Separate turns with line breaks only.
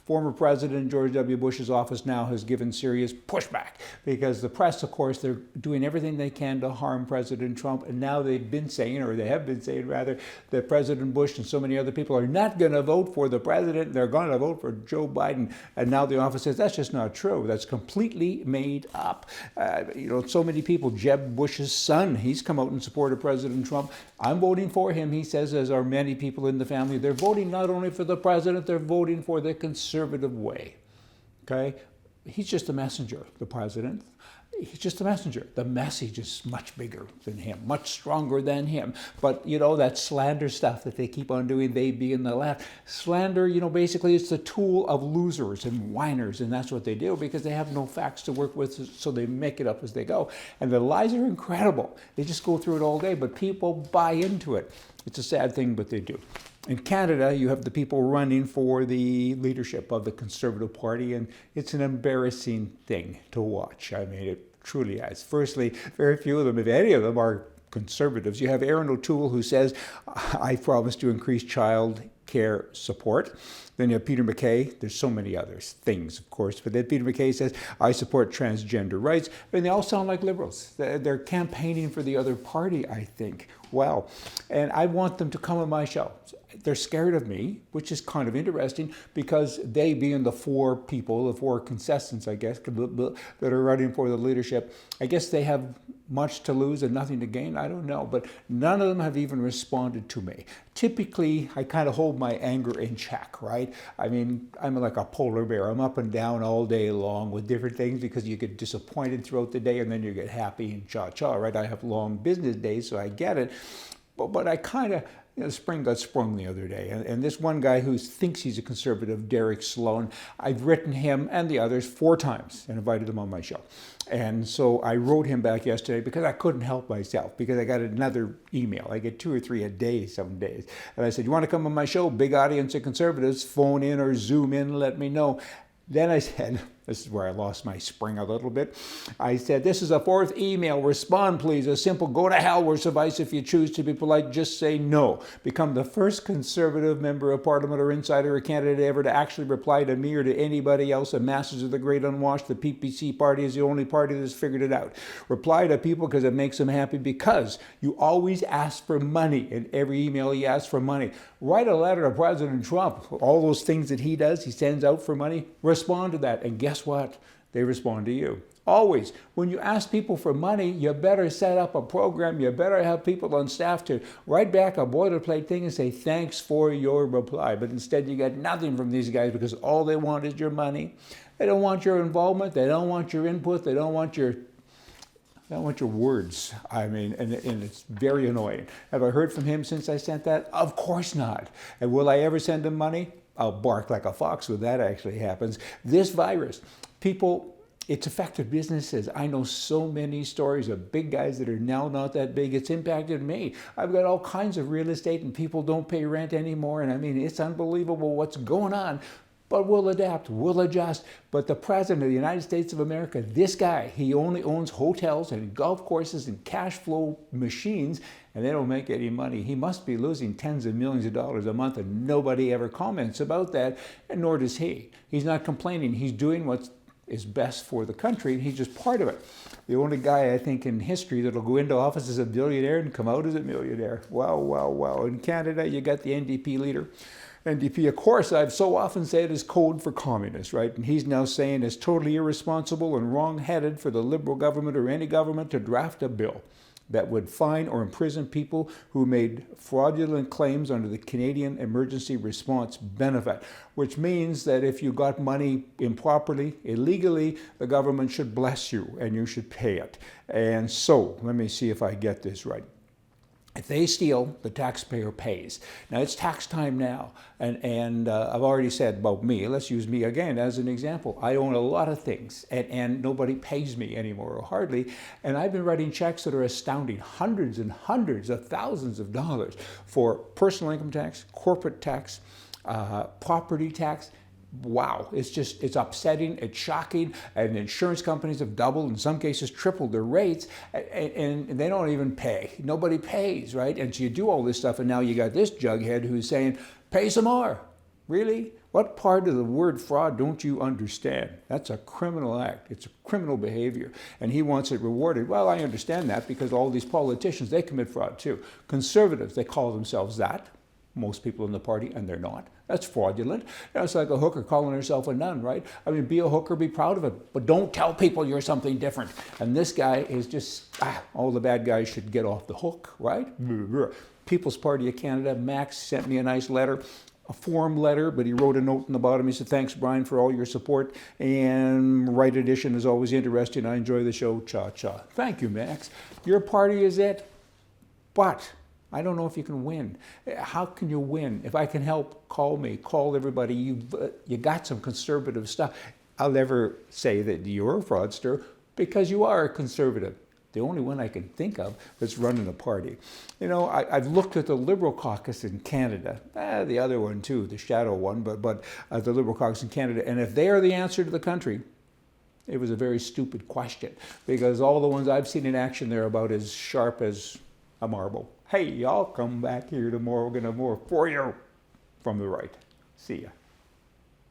Former President George W. Bush's office now has given serious pushback because the press, of course, they're doing everything they can to harm President Trump. And now they have been saying rather, that President Bush and so many other people are not going to vote for the president. They're going to vote for Joe Biden. And now the office says that's just not true. That's completely made up. So many people, Jeb Bush's son, he's come out in support of President Trump. I'm voting for him, he says, as are many people in the family. They're voting not only for the president, they're voting for the conservative way. Okay? He's just a messenger, the president. He's just a messenger. The message is much bigger than him, much stronger than him. But, that slander stuff that they keep on doing, they being the left. Slander, basically it's the tool of losers and whiners, and that's what they do because they have no facts to work with, so they make it up as they go. And the lies are incredible. They just go through it all day, but people buy into it. It's a sad thing, but they do. In Canada, you have the people running for the leadership of the Conservative Party, and it's an embarrassing thing to watch. I mean, it truly is. Firstly, very few of them, if any of them, are conservatives. You have Aaron O'Toole, who says, I promise to increase child care support. Then you have Peter MacKay. There's so many other things, of course. But then Peter MacKay says, I support transgender rights. And they all sound like liberals. They're campaigning for the other party, I think. Wow. And I want them to come on my show. They're scared of me, which is kind of interesting because they, being the four people, the four contestants, I guess, that are running for the leadership, I guess they have much to lose and nothing to gain. I don't know. But none of them have even responded to me. Typically, I kind of hold my anger in check, right? I mean, I'm like a polar bear. I'm up and down all day long with different things because you get disappointed throughout the day and then you get happy and cha-cha, right? I have long business days, so I get it. But I kind of, spring got sprung the other day. And this one guy who thinks he's a conservative, Derek Sloan, I've written him and the others 4 times and invited them on my show. And so I wrote him back yesterday because I couldn't help myself because I got another email. I get 2 or 3 a day some days. And I said, you want to come on my show? Big audience of conservatives, phone in or Zoom in, let me know. Then I said, this is where I lost my spring a little bit. I said, this is a 4th email. Respond, please. A simple go to hell will suffice. If you choose to be polite, just say no. Become the first conservative member of parliament or insider or candidate ever to actually reply to me or to anybody else. The masses of the great unwashed. The PPC party is the only party that's figured it out. Reply to people because it makes them happy because you always ask for money. In every email you ask for money. Write a letter to President Trump. All those things that he does, he sends out for money. Respond to that. And guess what? They respond to you. Always. When you ask people for money, you better set up a program. You better have people on staff to write back a boilerplate thing and say, thanks for your reply. But instead, you get nothing from these guys because all they want is your money. They don't want your involvement. They don't want your input. They don't want your words. I mean, and it's very annoying. Have I heard from him since I sent that? Of course not. And will I ever send him money? I'll bark like a fox when that actually happens. This virus, people, it's affected businesses. I know so many stories of big guys that are now not that big. It's impacted me. I've got all kinds of real estate and people don't pay rent anymore. And I mean, it's unbelievable what's going on. But we'll adapt, we'll adjust. But the President of the United States of America, this guy, he only owns hotels and golf courses and cash flow machines, and they don't make any money. He must be losing tens of millions of dollars a month, and nobody ever comments about that, and nor does he. He's not complaining. He's doing what is best for the country, and he's just part of it. The only guy, I think, in history that'll go into office as a billionaire and come out as a millionaire. Wow, wow, wow. In Canada, you got the NDP leader. NDP, of course, I've so often said is code for communists, right? And he's now saying it's totally irresponsible and wrong-headed for the Liberal government or any government to draft a bill that would fine or imprison people who made fraudulent claims under the Canadian Emergency Response Benefit, which means that if you got money improperly, illegally, the government should bless you and you should pay it. And so, let me see if I get this right. If they steal, the taxpayer pays. Now, it's tax time now, and I've already said about me. Let's use me again as an example. I own a lot of things, and nobody pays me anymore, or hardly, and I've been writing checks that are astounding, hundreds and hundreds of thousands of dollars for personal income tax, corporate tax, property tax. Wow, it's upsetting, it's shocking, and insurance companies have doubled, in some cases tripled their rates, and they don't even pay. Nobody pays, right? And so you do all this stuff, and now you got this jughead who's saying, pay some more. Really? What part of the word fraud don't you understand? That's a criminal act. It's a criminal behavior. And he wants it rewarded. Well, I understand that because all these politicians, they commit fraud too. Conservatives, they call themselves that. Most people in the party, and they're not. That's fraudulent. It's like a hooker calling herself a nun, right? I mean, be a hooker, be proud of it, but don't tell people you're something different. And this guy is just, all the bad guys should get off the hook, right? People's Party of Canada, Max sent me a nice letter, a form letter, but he wrote a note in the bottom. He said, thanks, Brian, for all your support. And Right Edition is always interesting. I enjoy the show. Cha-cha. Thank you, Max. Your party is it, but I don't know if you can win. How can you win? If I can help, call me. Call everybody. You got some conservative stuff. I'll never say that you're a fraudster because you are a conservative. The only one I can think of that's running a party. You know, I've looked at the Liberal caucus in Canada. The other one too, the shadow one, but the Liberal caucus in Canada. And if they are the answer to the country, it was a very stupid question because all the ones I've seen in action, they're about as sharp as a marble. Hey, y'all come back here tomorrow. We're going to have more for you from the right. See ya.